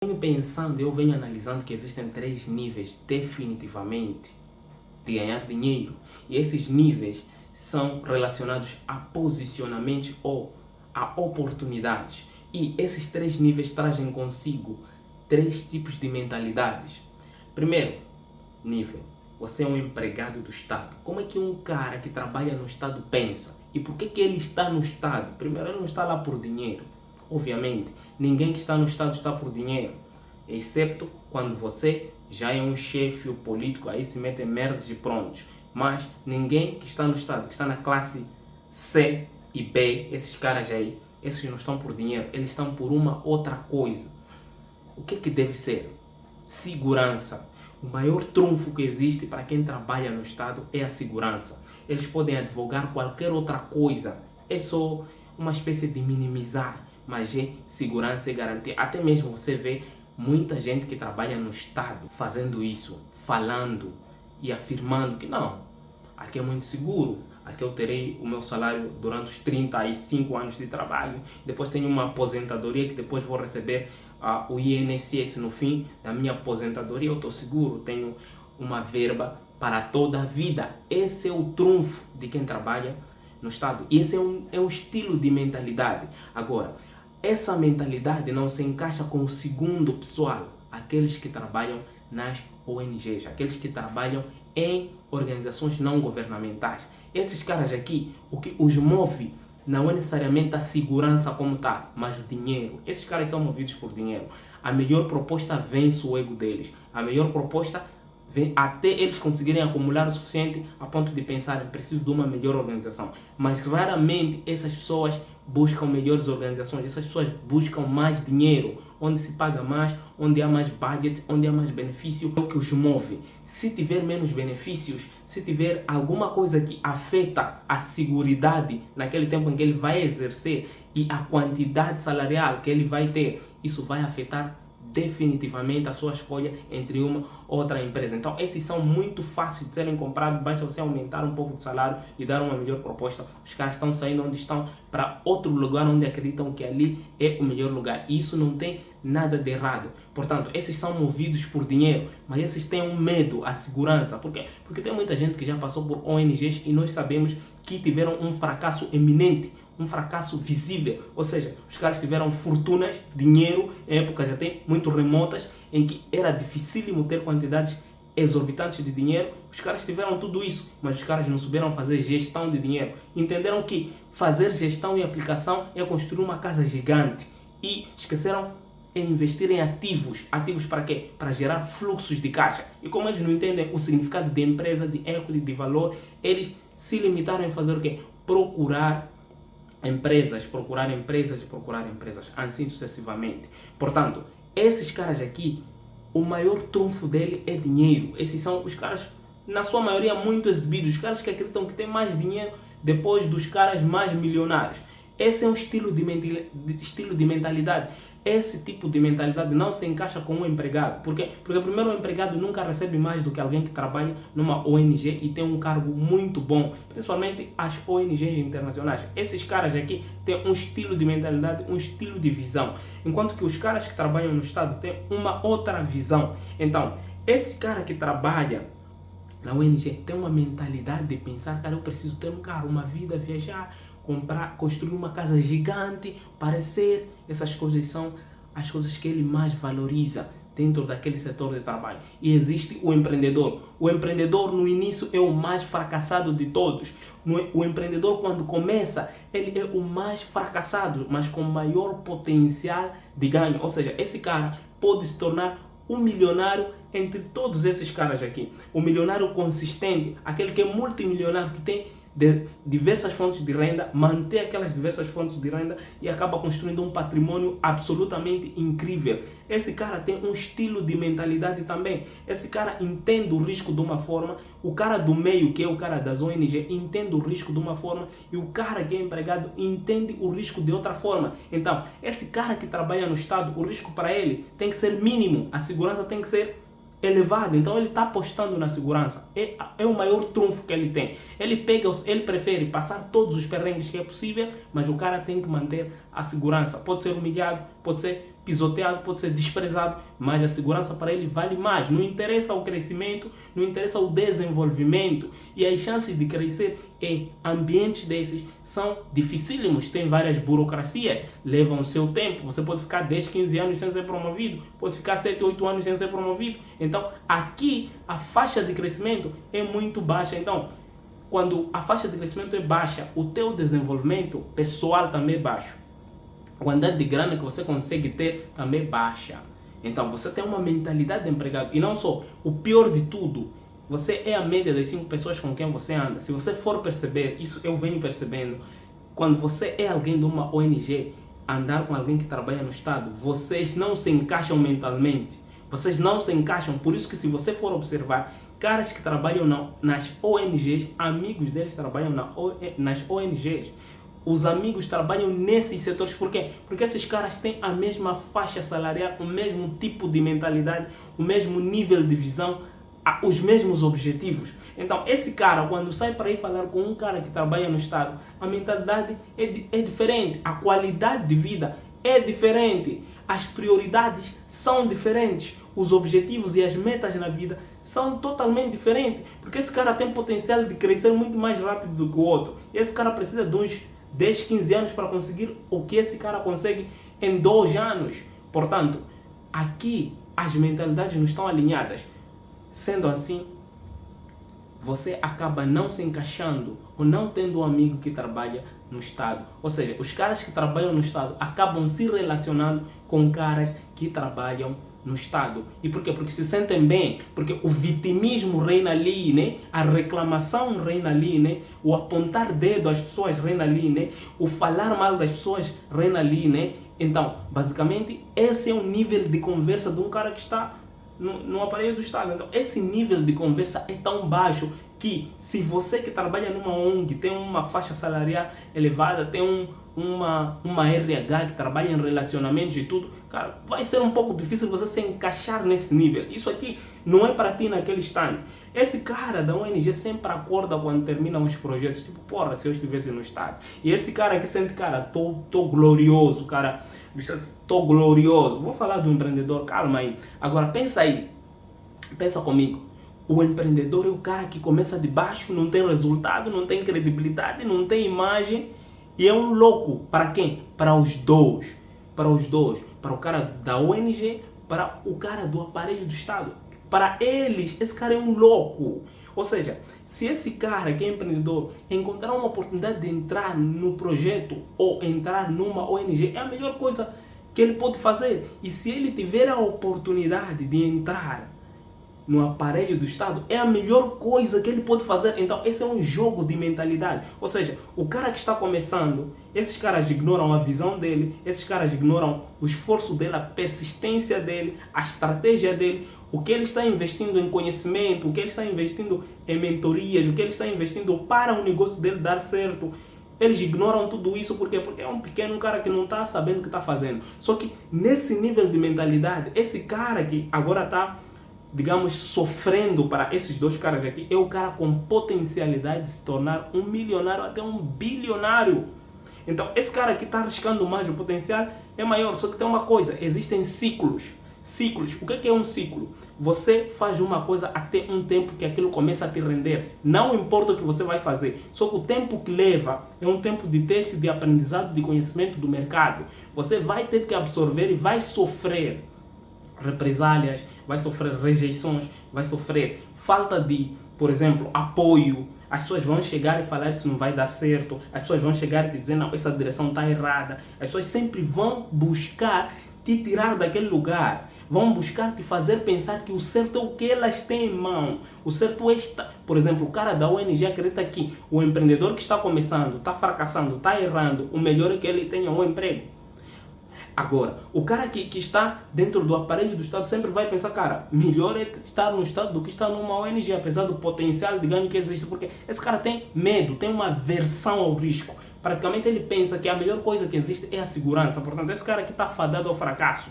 Eu venho analisando que existem 3 níveis definitivamente de ganhar dinheiro. E esses níveis são relacionados a posicionamentos ou a oportunidades. E esses 3 níveis trazem consigo 3 tipos de mentalidades. Primeiro nível, você é um empregado do Estado. Como é que um cara que trabalha no Estado pensa? E por que ele está no Estado? Primeiro, ele não está lá por dinheiro. Obviamente, ninguém que está no Estado está por dinheiro. Excepto quando você já é um chefe ou político, aí se metem merdas e prontos. Mas ninguém que está no Estado, que está na classe C e B, esses caras aí, esses não estão por dinheiro, eles estão por uma outra coisa. O que deve ser? Segurança. O maior trunfo que existe para quem trabalha no Estado é a segurança. Eles podem advogar qualquer outra coisa. É só uma espécie de minimizar, mas é segurança e garantia. Até mesmo você vê muita gente que trabalha no Estado fazendo isso, falando e afirmando que não, aqui é muito seguro, aqui eu terei o meu salário durante os 35 anos de trabalho, depois tenho uma aposentadoria que depois vou receber o INSS no fim da minha aposentadoria, eu estou seguro, tenho uma verba para toda a vida. Esse é o trunfo de quem trabalha no Estado. E esse é um estilo de mentalidade. Agora, essa mentalidade não se encaixa com o segundo pessoal, aqueles que trabalham nas ONGs, aqueles que trabalham em organizações não governamentais. Esses caras aqui, o que os move não é necessariamente a segurança como tal, mas o dinheiro. Esses caras são movidos por dinheiro. A melhor proposta vence o ego deles. A melhor proposta vem até eles conseguirem acumular o suficiente a ponto de pensar, preciso de uma melhor organização. Mas raramente essas pessoas buscam melhores organizações, essas pessoas buscam mais dinheiro, onde se paga mais, onde há mais budget, onde há mais benefício, é o que os move. Se tiver menos benefícios, se tiver alguma coisa que afeta a seguridade naquele tempo em que ele vai exercer e a quantidade salarial que ele vai ter, isso vai afetar definitivamente a sua escolha entre uma ou outra empresa. Então esses são muito fáceis de serem comprados, basta você aumentar um pouco de salário e dar uma melhor proposta. Os caras estão saindo onde estão para outro lugar onde acreditam que ali é o melhor lugar, e isso não tem nada de errado. Portanto, esses são movidos por dinheiro, mas esses têm um medo à segurança. Por quê? Porque tem muita gente que já passou por ONGs e nós sabemos que tiveram um fracasso eminente, um fracasso visível, ou seja, os caras tiveram fortunas, dinheiro, em épocas até muito remotas, em que era dificílimo ter quantidades exorbitantes de dinheiro. Os caras tiveram tudo isso, mas os caras não souberam fazer gestão de dinheiro. Entenderam que fazer gestão e aplicação é construir uma casa gigante e esqueceram em investir em ativos. Ativos para quê? Para gerar fluxos de caixa. E como eles não entendem o significado de empresa, de equity, de valor, eles se limitaram em fazer o quê? Procurar empresas, assim sucessivamente. Portanto, esses caras aqui, o maior trunfo dele é dinheiro. Esses são os caras, na sua maioria, muito exibidos, os caras que acreditam que tem mais dinheiro depois dos caras mais milionários. Esse é um estilo de mentalidade. Esse tipo de mentalidade não se encaixa com um empregado. Por quê? Porque primeiro, o empregado nunca recebe mais do que alguém que trabalha numa ONG e tem um cargo muito bom, principalmente as ONGs internacionais. Esses caras aqui têm um estilo de mentalidade, um estilo de visão, enquanto que os caras que trabalham no Estado têm uma outra visão. Então, esse cara que trabalha na ONG tem uma mentalidade de pensar, cara, eu preciso ter um carro, uma vida, viajar, comprar, construir uma casa gigante, parecer. Essas coisas são as coisas que ele mais valoriza dentro daquele setor de trabalho. E existe o empreendedor. O empreendedor no início é o mais fracassado de todos. O empreendedor, quando começa, ele é o mais fracassado, mas com maior potencial de ganho. Ou seja, esse cara pode se tornar um milionário entre todos esses caras aqui. O milionário consistente, aquele que é multimilionário, que tem diversas fontes de renda, manter aquelas diversas fontes de renda e acaba construindo um patrimônio absolutamente incrível. Esse cara tem um estilo de mentalidade também. Esse cara entende o risco de uma forma, o cara do meio, que é o cara das ONG, entende o risco de uma forma, e o cara que é empregado entende o risco de outra forma. Então, esse cara que trabalha no Estado, o risco para ele tem que ser mínimo, a segurança tem que ser elevado, então ele está apostando na segurança. É o maior trunfo que ele tem. Ele prefere passar todos os perrengues que é possível, mas o cara tem que manter a segurança. Pode ser humilhado, pode ser pisoteado, pode ser desprezado, mas a segurança para ele vale mais. Não interessa o crescimento, não interessa o desenvolvimento. E as chances de crescer em ambientes desses são dificílimos. Tem várias burocracias, levam o seu tempo. Você pode ficar 10, 15 anos sem ser promovido, pode ficar 7, 8 anos sem ser promovido. Então, aqui a faixa de crescimento é muito baixa. Então, quando a faixa de crescimento é baixa, o teu desenvolvimento pessoal também é baixo. A quantidade de grana que você consegue ter também baixa. Então, você tem uma mentalidade de empregado. E não só, o pior de tudo, você é a média das 5 pessoas com quem você anda. Se você for perceber, isso eu venho percebendo, quando você é alguém de uma ONG, andar com alguém que trabalha no Estado, vocês não se encaixam mentalmente. Vocês não se encaixam. Por isso que se você for observar, caras que trabalham nas ONGs, amigos deles trabalham nas ONGs. Os amigos trabalham nesses setores. Por quê? Porque esses caras têm a mesma faixa salarial, o mesmo tipo de mentalidade, o mesmo nível de visão, os mesmos objetivos. Então, esse cara, quando sai para ir falar com um cara que trabalha no Estado, a mentalidade é diferente, a qualidade de vida é diferente, as prioridades são diferentes, os objetivos e as metas na vida são totalmente diferentes, porque esse cara tem potencial de crescer muito mais rápido do que o outro. E esse cara precisa de uns 10, 15 anos para conseguir o que esse cara consegue em 2 anos. Portanto, aqui as mentalidades não estão alinhadas. Sendo assim, você acaba não se encaixando ou não tendo um amigo que trabalha no Estado. Ou seja, os caras que trabalham no Estado acabam se relacionando com caras que trabalham no Estado. E por quê? Porque se sentem bem, porque o vitimismo reina ali, né? A reclamação reina ali, né? O apontar dedo às pessoas reina ali, né? O falar mal das pessoas reina ali, né? Então, basicamente, esse é o nível de conversa de um cara que está no aparelho do Estado. Então, esse nível de conversa é tão baixo que, se você que trabalha numa ONG tem uma faixa salarial elevada, tem uma RH que trabalha em relacionamentos e tudo, cara, vai ser um pouco difícil você se encaixar nesse nível. Isso aqui não é para ti naquele instante. Esse cara da ONG sempre acorda quando terminam os projetos, tipo, porra, se eu estivesse no Estado. E esse cara aqui sente, cara, tô glorioso, cara, tô glorioso. Vou falar do empreendedor, calma aí. Agora, pensa aí, pensa comigo. O empreendedor é o cara que começa de baixo, não tem resultado, não tem credibilidade, não tem imagem e é um louco. Para quem? Para os dois. Para os dois. Para o cara da ONG, para o cara do aparelho do Estado. Para eles, esse cara é um louco. Ou seja, se esse cara que é empreendedor encontrar uma oportunidade de entrar no projeto ou entrar numa ONG, é a melhor coisa que ele pode fazer. E se ele tiver a oportunidade de entrar no aparelho do Estado, é a melhor coisa que ele pode fazer. Então, esse é um jogo de mentalidade. Ou seja, o cara que está começando, esses caras ignoram a visão dele, esses caras ignoram o esforço dele, a persistência dele, a estratégia dele, o que ele está investindo em conhecimento, o que ele está investindo em mentorias, o que ele está investindo para o negócio dele dar certo. Eles ignoram tudo isso porque é um pequeno cara que não está sabendo o que está fazendo. Só que nesse nível de mentalidade, esse cara que agora está, digamos, sofrendo para esses dois caras aqui, é o cara com potencialidade de se tornar um milionário, até um bilionário. Então, esse cara que está arriscando mais, o potencial é maior. Só que tem uma coisa, existem ciclos. Ciclos. O que é um ciclo? Você faz uma coisa até um tempo que aquilo começa a te render. Não importa o que você vai fazer. Só que o tempo que leva é um tempo de teste, de aprendizado, de conhecimento do mercado. Você vai ter que absorver e vai sofrer represálias, vai sofrer rejeições, vai sofrer falta de, por exemplo, apoio. As pessoas vão chegar e falar isso não vai dar certo. As pessoas vão chegar e te dizer, não, essa direção está errada. As pessoas sempre vão buscar te tirar daquele lugar. Vão buscar te fazer pensar que o certo é o que elas têm em mão. O certo é esta. Por exemplo, o cara da ONG acredita que o empreendedor que está começando, está fracassando, está errando, o melhor é que ele tenha um emprego. Agora, o cara que está dentro do aparelho do Estado sempre vai pensar, cara, melhor é estar no Estado do que estar numa ONG, apesar do potencial de ganho que existe, porque esse cara tem medo, tem uma aversão ao risco. Praticamente ele pensa que a melhor coisa que existe é a segurança. Portanto, esse cara que está fadado ao fracasso.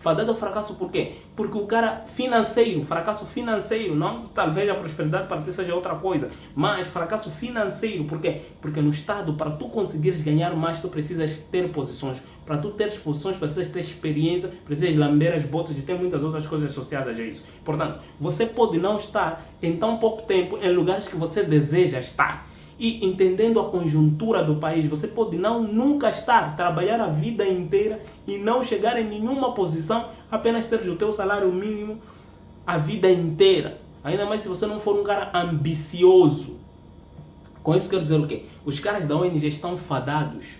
Fadado ao fracasso por quê? Porque o cara financeiro, fracasso financeiro, não talvez a prosperidade para ti seja outra coisa, mas fracasso financeiro, por quê? Porque no Estado, para tu conseguires ganhar mais, tu precisas ter posições. Para tu teres posições, precisas ter experiência, precisas lamber as botas e ter muitas outras coisas associadas a isso. Portanto, você pode não estar em tão pouco tempo em lugares que você deseja estar. E entendendo a conjuntura do país, você pode nunca estar, trabalhar a vida inteira e não chegar em nenhuma posição, apenas ter o teu salário mínimo a vida inteira. Ainda mais se você não for um cara ambicioso. Com isso quero dizer o quê? Os caras da ONG estão fadados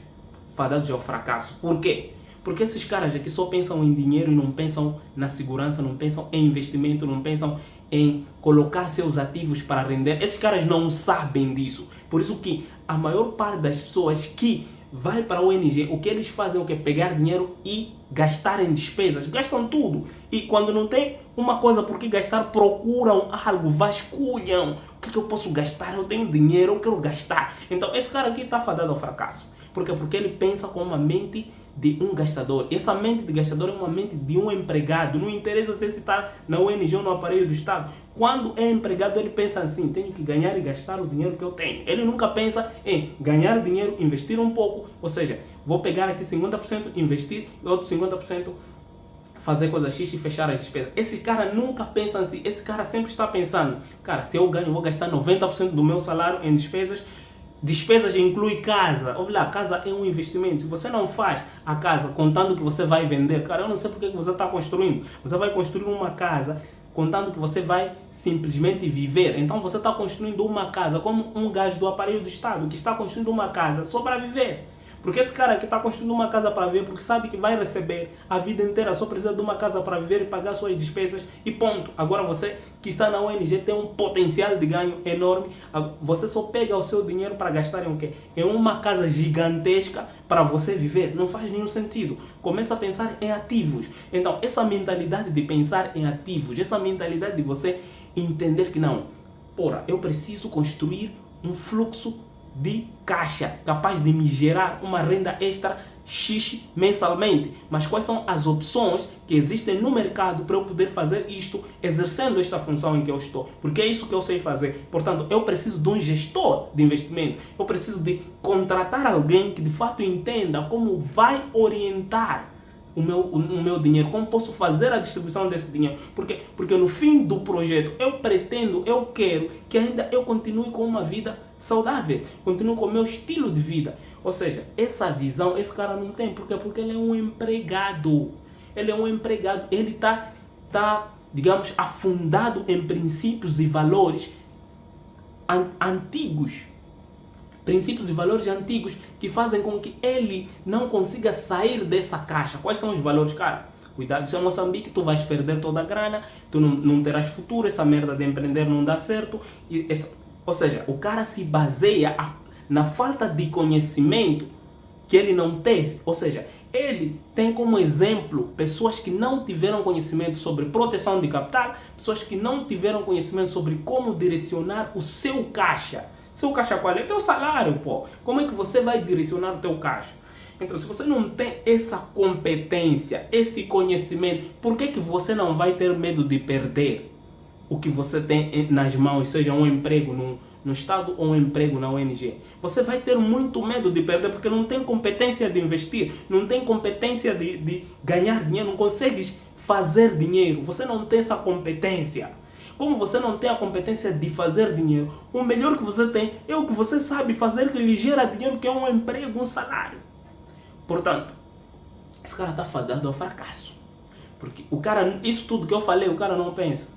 ao fracasso. Por quê? Porque esses caras aqui só pensam em dinheiro e não pensam na segurança, não pensam em investimento, não pensam em colocar seus ativos para render. Esses caras não sabem disso. Por isso que a maior parte das pessoas que vai para a ONG, o que eles fazem é o que? Pegar dinheiro e gastar em despesas. Gastam tudo. E quando não tem uma coisa por que gastar, procuram algo, vasculham. O que eu posso gastar? Eu tenho dinheiro, eu quero gastar. Então esse cara aqui está fadado ao fracasso. Por quê? Porque ele pensa com uma mente de um gastador. Essa mente de gastador é uma mente de um empregado. Não interessa se está na ONG ou no aparelho do Estado. Quando é empregado, ele pensa assim: tenho que ganhar e gastar o dinheiro que eu tenho. Ele nunca pensa em ganhar dinheiro, investir um pouco. Ou seja, vou pegar aqui 50%, investir e outro 50% fazer coisa X e fechar as despesas. Esse cara nunca pensa assim. Esse cara sempre está pensando: cara, se eu ganho, vou gastar 90% do meu salário em despesas. Despesas inclui casa. Olha lá, casa é um investimento. Se você não faz a casa contando que você vai vender, cara, eu não sei porque que você está construindo. Você vai construir uma casa contando que você vai simplesmente viver. Então você está construindo uma casa como um gajo do aparelho do Estado que está construindo uma casa só para viver. Porque esse cara que está construindo uma casa para viver, porque sabe que vai receber a vida inteira, só precisa de uma casa para viver e pagar suas despesas e ponto. Agora você que está na ONG tem um potencial de ganho enorme. Você só pega o seu dinheiro para gastar em o quê? Em uma casa gigantesca para você viver. Não faz nenhum sentido. Começa a pensar em ativos. Então essa mentalidade de pensar em ativos, essa mentalidade de você entender que não, porra, eu preciso construir um fluxo de caixa capaz de me gerar uma renda extra X mensalmente. Mas quais são as opções que existem no mercado para eu poder fazer isto, exercendo esta função em que eu estou? Porque é isso que eu sei fazer. Portanto, eu preciso de um gestor de investimento. Eu preciso de contratar alguém que de fato entenda como vai orientar o meu dinheiro, como posso fazer a distribuição desse dinheiro. Porque no fim do projeto eu quero que ainda eu continue com uma vida saudável, continue com o meu estilo de vida. Ou seja, essa visão esse cara não tem. Por quê? Porque ele é um empregado. Ele é um empregado. Ele está, digamos, afundado em princípios e valores antigos. Princípios e valores antigos que fazem com que ele não consiga sair dessa caixa. Quais são os valores, cara? Cuidado, se é Moçambique, tu vais perder toda a grana, tu não terás futuro, essa merda de empreender não dá certo. Ou seja, o cara se baseia na falta de conhecimento que ele não teve. Ou seja, ele tem como exemplo pessoas que não tiveram conhecimento sobre proteção de capital, pessoas que não tiveram conhecimento sobre como direcionar o seu caixa. Seu caixa qual é? Teu salário, pô. Como é que você vai direcionar o teu caixa? Então, se você não tem essa competência, esse conhecimento, por que você não vai ter medo de perder o que você tem nas mãos, seja um emprego no Estado ou um emprego na ONG? Você vai ter muito medo de perder porque não tem competência de investir, não tem competência de ganhar dinheiro, não consegues fazer dinheiro, você não tem essa competência. Como você não tem a competência de fazer dinheiro, o melhor que você tem é o que você sabe fazer, que lhe gera dinheiro, que é um emprego, um salário. Portanto, esse cara está fadado ao fracasso. Porque o cara, isso tudo que eu falei, o cara não pensa.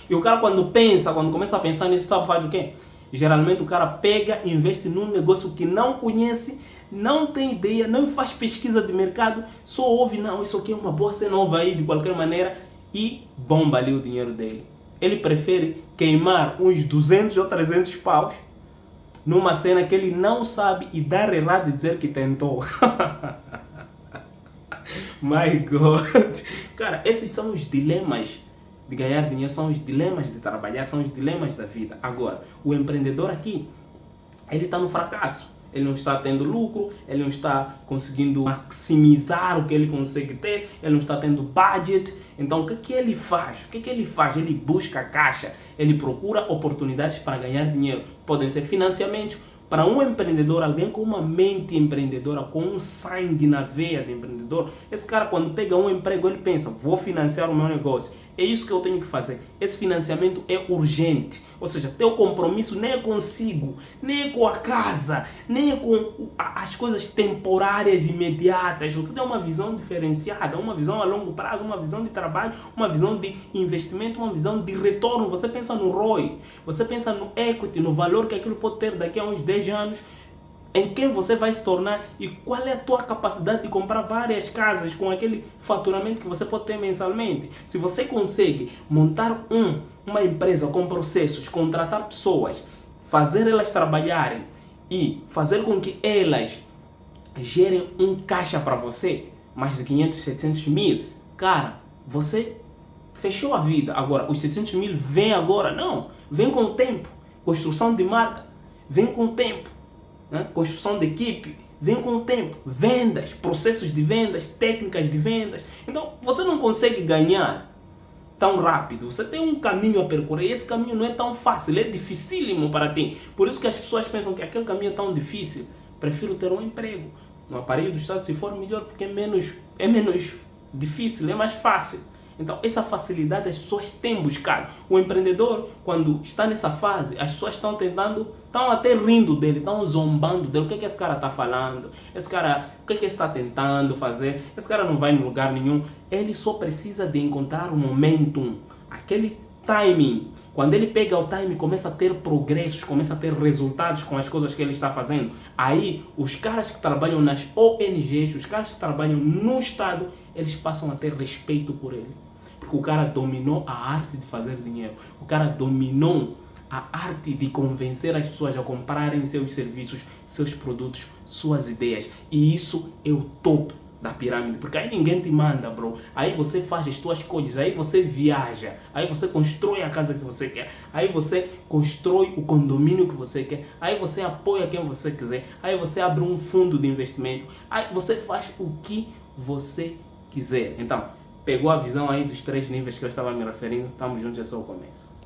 E o cara quando começa a pensar nisso, sabe faz o quê? Geralmente o cara pega e investe num negócio que não conhece, não tem ideia, não faz pesquisa de mercado, só ouve, não, isso aqui é uma boa cena nova aí de qualquer maneira e bomba ali o dinheiro dele. Ele prefere queimar uns 200 ou 300 paus numa cena que ele não sabe e dar errado e dizer que tentou. My God. Cara, esses são os dilemas de ganhar dinheiro, são os dilemas de trabalhar, são os dilemas da vida. Agora, o empreendedor aqui, ele está no fracasso. ele não está tendo lucro, ele não está conseguindo maximizar o que ele consegue ter, ele não está tendo budget. Então o que ele faz? O que ele faz? Ele busca caixa, ele procura oportunidades para ganhar dinheiro. Podem ser financiamentos. Para um empreendedor, alguém com uma mente empreendedora, com um sangue na veia de empreendedor, esse cara quando pega um emprego, ele pensa, vou financiar o meu negócio. É isso que eu tenho que fazer. Esse financiamento é urgente. Ou seja, teu compromisso nem é consigo, nem é com a casa, nem é com as coisas temporárias, imediatas. Você tem uma visão diferenciada, uma visão a longo prazo, uma visão de trabalho, uma visão de investimento, uma visão de retorno. Você pensa no ROI, você pensa no equity, no valor que aquilo pode ter daqui a uns 10 anos. Em quem você vai se tornar e qual é a tua capacidade de comprar várias casas com aquele faturamento que você pode ter mensalmente. Se você consegue montar uma empresa com processos, contratar pessoas, fazer elas trabalharem e fazer com que elas gerem um caixa para você, mais de 500, 700 mil, cara, você fechou a vida. Agora, os 700 mil vem agora? Não, vem com o tempo. Construção de marca, vem com o tempo. Construção de equipe, vem com o tempo, vendas, processos de vendas, técnicas de vendas. Então você não consegue ganhar tão rápido, você tem um caminho a percorrer e esse caminho não é tão fácil, é dificílimo para ti. Por isso que as pessoas pensam que aquele caminho é tão difícil. Prefiro ter um emprego no aparelho do Estado se for melhor, porque é menos difícil, é mais fácil. Então, essa facilidade as pessoas têm buscado. O empreendedor, quando está nessa fase, as pessoas estão até rindo dele, estão zombando dele. O que é que esse cara está falando? Esse cara, o que é que ele está tentando fazer? Esse cara não vai em lugar nenhum. Ele só precisa de encontrar o momentum, aquele timing. Quando ele pega o timing, começa a ter progressos, começa a ter resultados com as coisas que ele está fazendo. Aí, os caras que trabalham nas ONGs, os caras que trabalham no Estado, eles passam a ter respeito por ele. Porque o cara dominou a arte de fazer dinheiro. O cara dominou a arte de convencer as pessoas a comprarem seus serviços, seus produtos, suas ideias. E isso é o topo da pirâmide, porque aí ninguém te manda, bro. Aí você faz as tuas coisas, aí você viaja, aí você constrói a casa que você quer, aí você constrói o condomínio que você quer, aí você apoia quem você quiser, aí você abre um fundo de investimento, aí você faz o que você quiser. Então, pegou a visão aí dos 3 níveis que eu estava me referindo? Tamo juntos, é só o começo.